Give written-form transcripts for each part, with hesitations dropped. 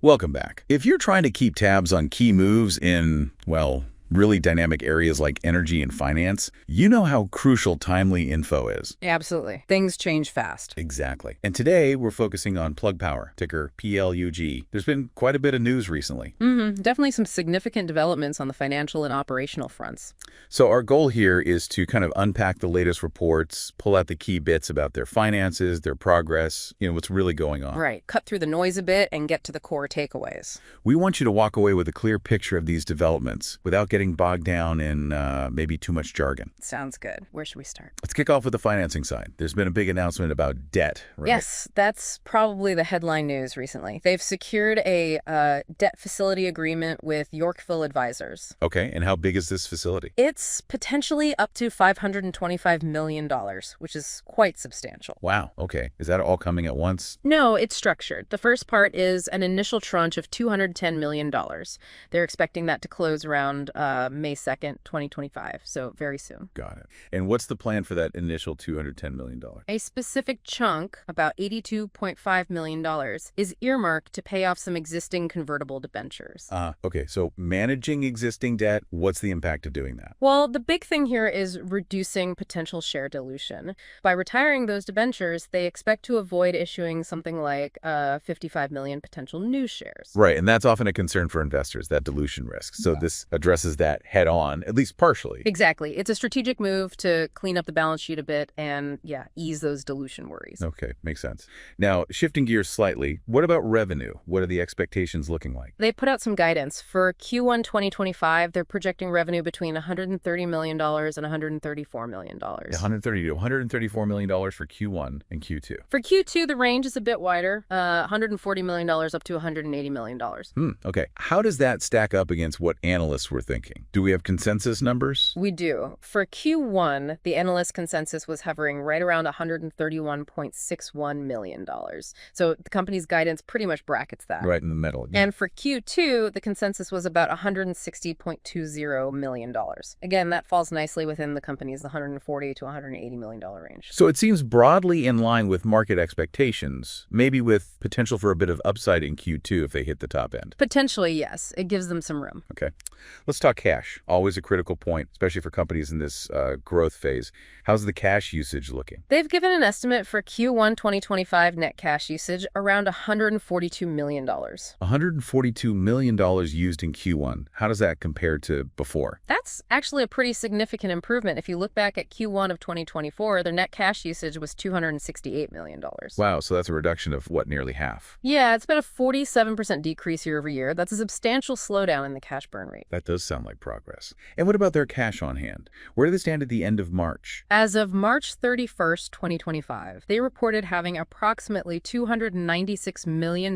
Welcome back. If you're trying to keep tabs on key moves in, well, really dynamic areas like energy and finance, you know how crucial timely info is. Absolutely. Things change fast. Exactly. And today we're focusing on Plug Power, ticker PLUG. There's been quite a bit of news recently. Definitely some significant developments on the financial and operational fronts. So our goal here is to kind of unpack the latest reports, pull out the key bits about their finances, their progress, what's really going on. Right. Cut through the noise a bit and get to the core takeaways. We want you to walk away with a clear picture of these developments without getting bogged down in maybe too much jargon. Sounds good. Where should we start? Let's kick off with the financing side. There's been a big announcement about debt, right? Yes, that's probably the headline news recently. They've secured a debt facility agreement with Yorkville Advisors. Okay, and how big is this facility? It's potentially up to $525 million, which is quite substantial. Wow, okay. Is that all coming at once? No, it's structured. The first part is an initial tranche of $210 million. They're expecting that to close around May 2nd, 2025, so very soon. Got it. And what's the plan for that initial $210 million? A specific chunk, about $82.5 million, is earmarked to pay off some existing convertible debentures. Okay, so managing existing debt, what's the impact of doing that? Well, the big thing here is reducing potential share dilution. By retiring those debentures, they expect to avoid issuing something like 55 million potential new shares. Right, and that's often a concern for investors, that dilution risk. So this addresses that head on, at least partially. Exactly. It's a strategic move to clean up the balance sheet a bit and, ease those dilution worries. Okay, makes sense. Now, shifting gears slightly, what about revenue? What are the expectations looking like? They put out some guidance. For Q1 2025, they're projecting revenue between $130 million and $134 million. $130 to $134 million for Q1 and Q2. For Q2, the range is a bit wider, $140 million up to $180 million. Okay. How does that stack up against what analysts were thinking? Do we have consensus numbers? We do. For Q1, the analyst consensus was hovering right around $131.61 million. So the company's guidance pretty much brackets that. Right in the middle. And for Q2, the consensus was about $160.20 million. Again, that falls nicely within the company's $140 to $180 million range. So it seems broadly in line with market expectations, maybe with potential for a bit of upside in Q2 if they hit the top end. Potentially, yes. It gives them some room. Okay. Let's talk cash. Always a critical point, especially for companies in this growth phase. How's the cash usage looking? They've given an estimate for Q1 2025 net cash usage around $142 million. $142 million used in Q1. How does that compare to before? That's actually a pretty significant improvement. If you look back at Q1 of 2024, their net cash usage was $268 million. Wow, so that's a reduction of, what, nearly half? Yeah, it's been a 47% decrease year over year. That's a substantial slowdown in the cash burn rate. That does sound like progress. And what about their cash on hand? Where do they stand at the end of March? As of March 31st, 2025, they reported having approximately $296 million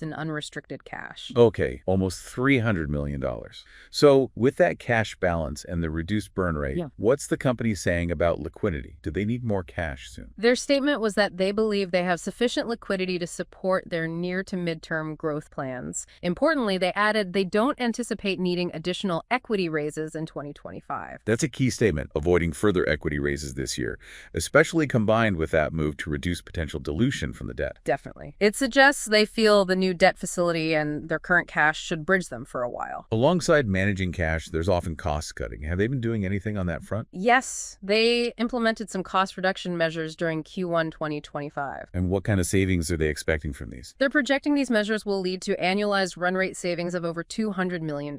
in unrestricted cash. Okay, almost $300 million. So with that cash balance and the reduced burn rate, what's the company saying about liquidity? Do they need more cash soon? Their statement was that they believe they have sufficient liquidity to support their near to midterm growth plans. Importantly, they added they don't anticipate needing additional equity raises in 2025. That's a key statement, avoiding further equity raises this year, especially combined with that move to reduce potential dilution from the debt. Definitely. It suggests they feel the new debt facility and their current cash should bridge them for a while. Alongside managing cash, there's often cost cutting. Have they been doing anything on that front? Yes, they implemented some cost reduction measures during Q1 2025. And what kind of savings are they expecting from these? They're projecting these measures will lead to annualized run rate savings of over $200 million.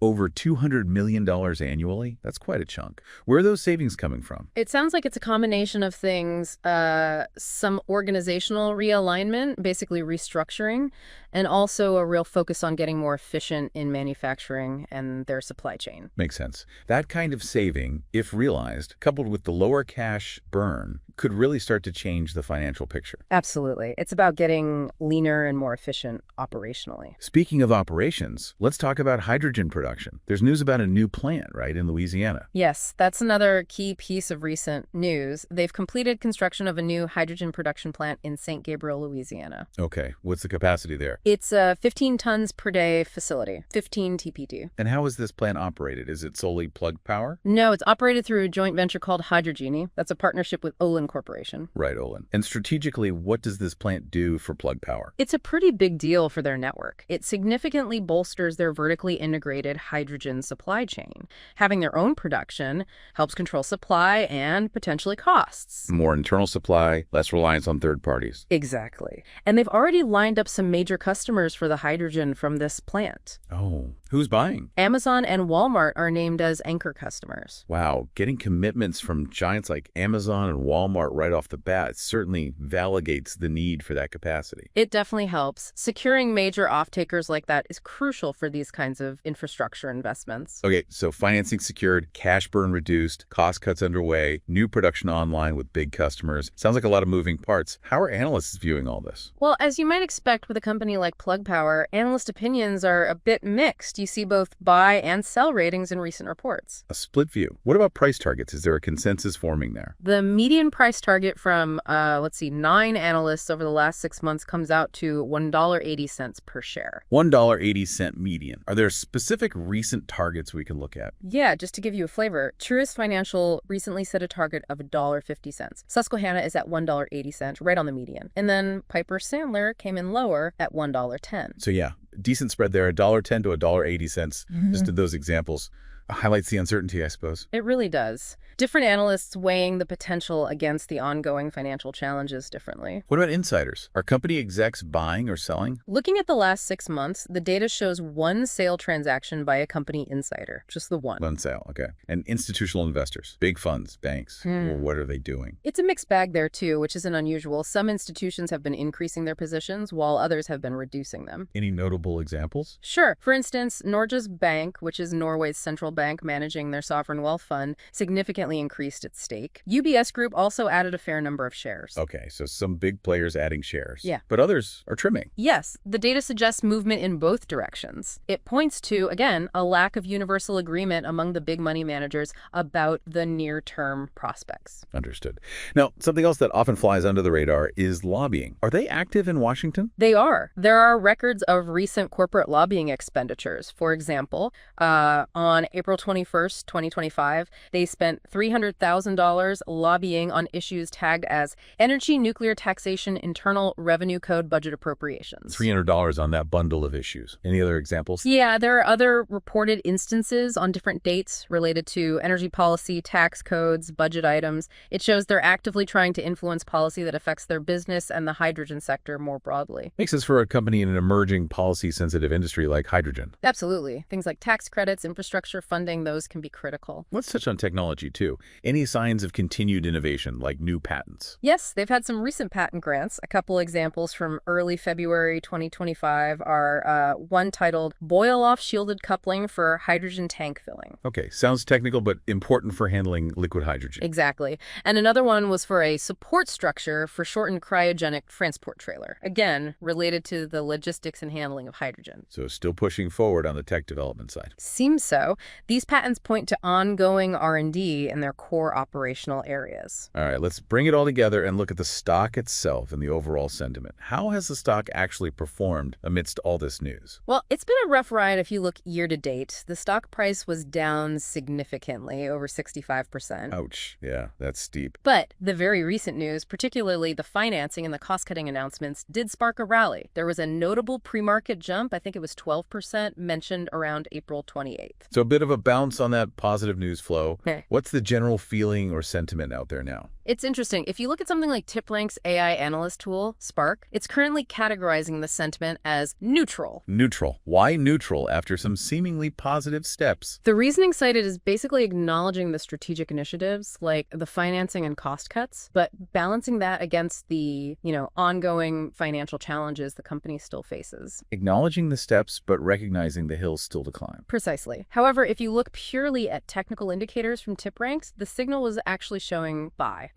Over $200 million annually? That's quite a chunk. Where are those savings coming from? It sounds like it's a combination of things, some organizational realignment, basically restructuring, and also a real focus on getting more efficient in manufacturing and their supply chain. Makes sense. That kind of saving, if realized, coupled with the lower cash burn, could really start to change the financial picture. Absolutely. It's about getting leaner and more efficient operationally. Speaking of operations, let's talk about hydrogen production. There's news about a new plant, right, in Louisiana. Yes, that's another key piece of recent news. They've completed construction of a new hydrogen production plant in St. Gabriel, Louisiana. Okay, what's the capacity there? It's a 15 tons per day facility, 15 TPD. And how is this plant operated? Is it solely Plug Power? No, it's operated through a joint venture called Hydrogenie. That's a partnership with Olin Corporation. Right, Olin. And strategically, what does this plant do for Plug Power? It's a pretty big deal for their network. It significantly bolsters their vertically integrated hydrogen supply chain. Having their own production helps control supply and potentially costs. More internal supply, less reliance on third parties. Exactly. And they've already lined up some major customers for the hydrogen from this plant. Oh, who's buying? Amazon and Walmart are named as anchor customers. Wow, getting commitments from giants like Amazon and Walmart right off the bat certainly validates the need for that capacity. It definitely helps. Securing major off-takers like that is crucial for these kinds of infrastructure investments. Okay, so financing secured, cash burn reduced, cost cuts underway, new production online with big customers. Sounds like a lot of moving parts. How are analysts viewing all this? Well, as you might expect with a company like Plug Power, analyst opinions are a bit mixed. You see both buy and sell ratings in recent reports. A split view. What about price targets? Is there a consensus forming there? The median price target from, 9 analysts over the last 6 months comes out to $1.80 per share. $1.80 median. Are there specific recent targets we can look at? Yeah, just to give you a flavor, Truist Financial recently set a target of $1.50. Susquehanna is at $1.80, right on the median. And then Piper Sandler came in lower at $1.10. So yeah, decent spread there, $1.10 to $1.80. Just in those examples. Highlights the uncertainty, I suppose. It really does. Different analysts weighing the potential against the ongoing financial challenges differently. What about insiders? Are company execs buying or selling? Looking at the last 6 months, the data shows one sale transaction by a company insider. Just the one. One sale, okay. And institutional investors, big funds, banks, well, what are they doing? It's a mixed bag there too, which isn't unusual. Some institutions have been increasing their positions while others have been reducing them. Any notable examples? Sure. For instance, Norges Bank, which is Norway's central bank managing their sovereign wealth fund, significantly increased its stake. UBS Group also added a fair number of shares. Okay, so some big players adding shares. Yeah. But others are trimming. Yes, the data suggests movement in both directions. It points to, again, a lack of universal agreement among the big money managers about the near-term prospects. Understood. Now, something else that often flies under the radar is lobbying. Are they active in Washington? They are. There are records of recent corporate lobbying expenditures. For example, on April 21st, 2025, they spent $300,000 lobbying on issues tagged as energy, nuclear taxation, internal revenue code, budget appropriations. $300 on that bundle of issues. Any other examples? Yeah, there are other reported instances on different dates related to energy policy, tax codes, budget items. It shows they're actively trying to influence policy that affects their business and the hydrogen sector more broadly. Makes sense for a company in an emerging policy-sensitive industry like hydrogen. Absolutely. Things like tax credits, infrastructure funding, those can be critical. Let's touch on technology, too. Any signs of continued innovation, like new patents? Yes, they've had some recent patent grants. A couple examples from early February 2025 are one titled Boil-Off Shielded Coupling for Hydrogen Tank Filling. Okay, sounds technical, but important for handling liquid hydrogen. Exactly. And another one was for a support structure for shortened cryogenic transport trailer. Again, related to the logistics and handling of hydrogen. So still pushing forward on the tech development side. Seems so. These patents point to ongoing R&D in their core operational areas. All right, let's bring it all together and look at the stock itself and the overall sentiment. How has the stock actually performed amidst all this news? Well, it's been a rough ride if you look year to date. The stock price was down significantly, over 65%. Ouch. Yeah, that's steep. But the very recent news, particularly the financing and the cost-cutting announcements, did spark a rally. There was a notable pre-market jump, I think it was 12%, mentioned around April 28th. So a bit of a bounce on that positive news flow. Okay. What's the general feeling or sentiment out there now? It's interesting. If you look at something like TipRank's AI analyst tool, Spark, it's currently categorizing the sentiment as neutral. Neutral. Why neutral after some seemingly positive steps? The reasoning cited is basically acknowledging the strategic initiatives like the financing and cost cuts, but balancing that against the, ongoing financial challenges the company still faces. Acknowledging the steps, but recognizing the hills still to climb. Precisely. However, if you look purely at technical indicators from TipRanks, the signal was actually showing buy.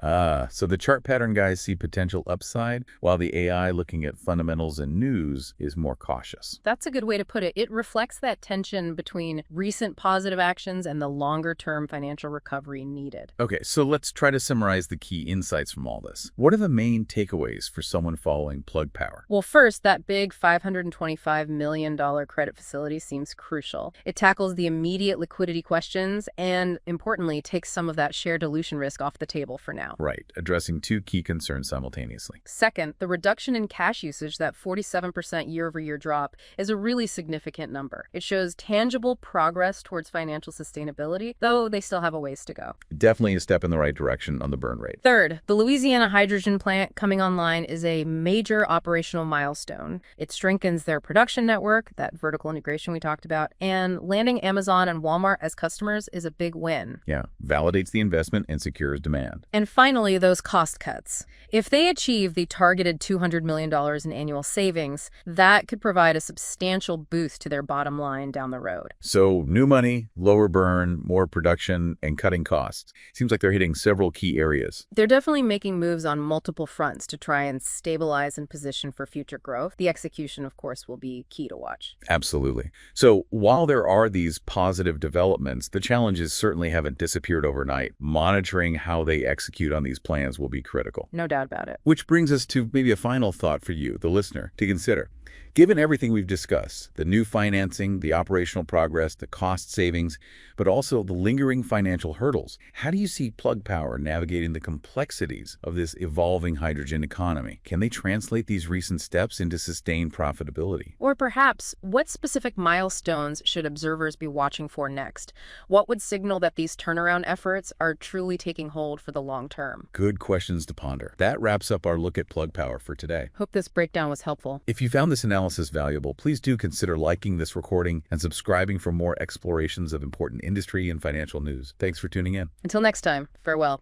So the chart pattern guys see potential upside, while the AI looking at fundamentals and news is more cautious. That's a good way to put it. It reflects that tension between recent positive actions and the longer-term financial recovery needed. Okay, so let's try to summarize the key insights from all this. What are the main takeaways for someone following Plug Power? Well, first, that big $525 million credit facility seems crucial. It tackles the immediate liquidity questions and, importantly, takes some of that share dilution risk off the table for now. now. Right, addressing two key concerns simultaneously. Second, the reduction in cash usage, that 47% year-over-year drop, is a really significant number. It shows tangible progress towards financial sustainability, though they still have a ways to go. Definitely a step in the right direction on the burn rate. Third, the Louisiana hydrogen plant coming online is a major operational milestone. It strengthens their production network, that vertical integration we talked about, and landing Amazon and Walmart as customers is a big win. Yeah, validates the investment and secures demand. And finally, those cost cuts. If they achieve the targeted $200 million in annual savings, that could provide a substantial boost to their bottom line down the road. So new money, lower burn, more production, and cutting costs. Seems like they're hitting several key areas. They're definitely making moves on multiple fronts to try and stabilize and position for future growth. The execution, of course, will be key to watch. Absolutely. So while there are these positive developments, the challenges certainly haven't disappeared overnight. Monitoring how they execute on these plans will be critical. No doubt about it. Which brings us to maybe a final thought for you, the listener, to consider. Given everything we've discussed, the new financing, the operational progress, the cost savings, but also the lingering financial hurdles, how do you see Plug Power navigating the complexities of this evolving hydrogen economy? Can they translate these recent steps into sustained profitability? Or perhaps, what specific milestones should observers be watching for next? What would signal that these turnaround efforts are truly taking hold for the long term? Good questions to ponder. That wraps up our look at Plug Power for today. Hope this breakdown was helpful. If you found this analysis valuable, please do consider liking this recording and subscribing for more explorations of important industry and financial news. Thanks for tuning in. Until next time, farewell.